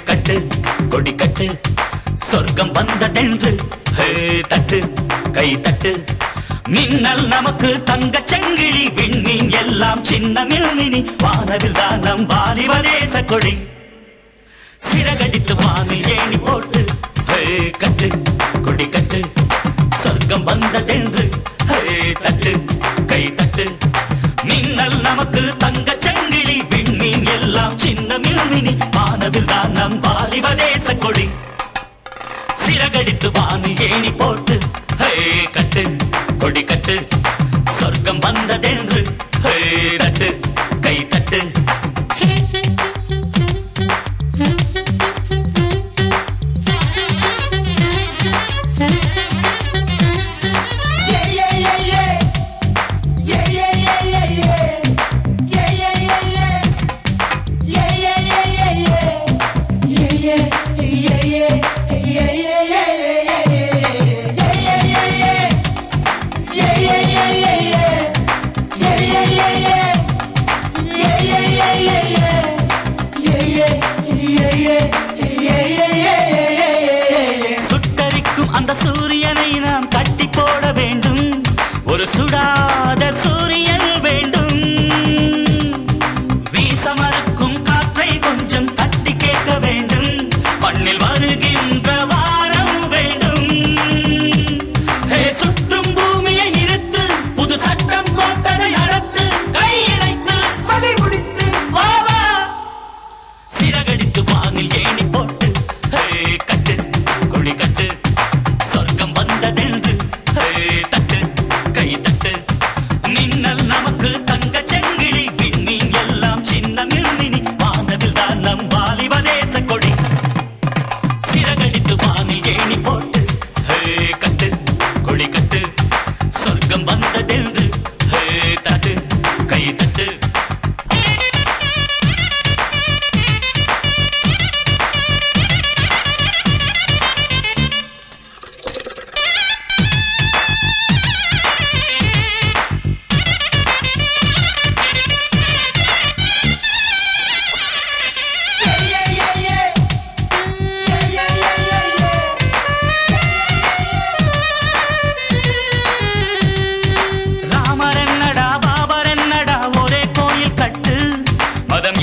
கட்டு கொடி கட்டு சொர்க்கம் வந்ததென்று தட்டு கை தட்டு மின்னல் நமக்கு தங்க சங்கிலி விண்மீன் எல்லாம் சின்ன மில்மினி வானவில் தான் நம் வாலிப தேச கொடி சிறகடித்து வானில் ஏணி போட்டு கட்டு கொடி கட்டு சொர்க்கம் வந்ததென்று தட்டு கை தட்டு மின்னல் நமக்கு தங்க சங்கிலி விண்மீன் எல்லாம் சின்ன மில்மினி வானவில் தான் நம் வாலிப தேச கொடி சிறகடித்து வானில் ஏணி போட்டு கட்டு கொடி கட்டு சொர்க்கம் வந்ததென்று தட்டு கை தட்டு சுட்டரிக்கும் அந்த சூரியனை நாம் கட்டி போட வேண்டும் ஒரு சுடாத சூரியன் வேண்டும் வீச மறுக்கும் காற்றை கொஞ்சம் தட்டி கேட்க வேண்டும் மண்ணில் வருகின்ற வாரம் வேண்டும் சுற்றும் பூமியை நிறுத்து புது சட்டம் போட்டதை அடத்து கையடைத்து அதை முடித்து வாவா சிறகடித்து வானில் ஏணி போட்டு கட்டு கொடி கட்டு சொர்க்கம் வந்ததென்று தட்டு கை தட்டு மின்னல் நமக்கு தங்க செங்கிலி விண்மீன் எல்லாம் சின்ன மில்மினி வானவில் தான் நம் வாலிப தேச கொடி சிறகடித்து வானில் ஏணி போட்டு கட்டு கொடி கட்டு சொர்க்கம் வந்ததென்று தட்டு கை தட்டு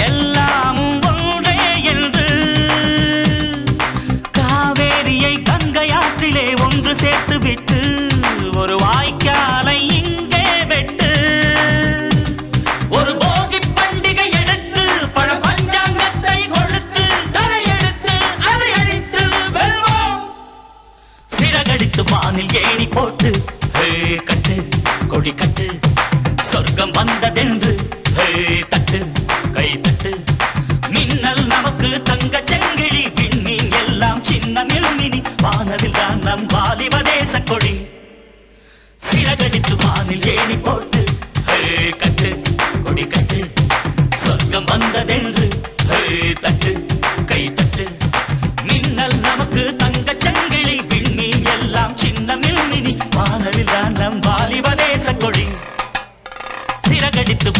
எல்லாமும் ஒன்றே என்று காவேரியை கங்கையாற்றிலே ஒன்று சேர்த்து விட்டு ஒரு வாய்க்காலை இங்கே வெட்டு ஒரு போகி பண்டிகை எடுத்து பழ பஞ்சாங்கத்தை கொடுத்து தலையெடுத்து அதை அழித்து வெல்வோம் சிறகடித்து வானில் ஏணி போட்டு கட்டு கொடி கட்டு சொர்க்கம் வந்ததென்று தட்டு கை தட்டு மின்னல் நமக்கு தங்க செங்கிலி விண்மீன் எல்லாம் சின்ன மில்மினி வானவில் தான் நம் வாலிப தேச கொடி சிறகடித்து வானில் ஏணி போட்டு கட்டு கொடி கட்டு சொர்க்கம் வந்ததென்று தட்டு கை தட்டு மின்னல் நமக்கு தங்க செங்கிலி விண்மீன் எல்லாம் சின்ன மில்மினி வானவில் தான் நம் வாலிப தேச கொடி சிறகடித்து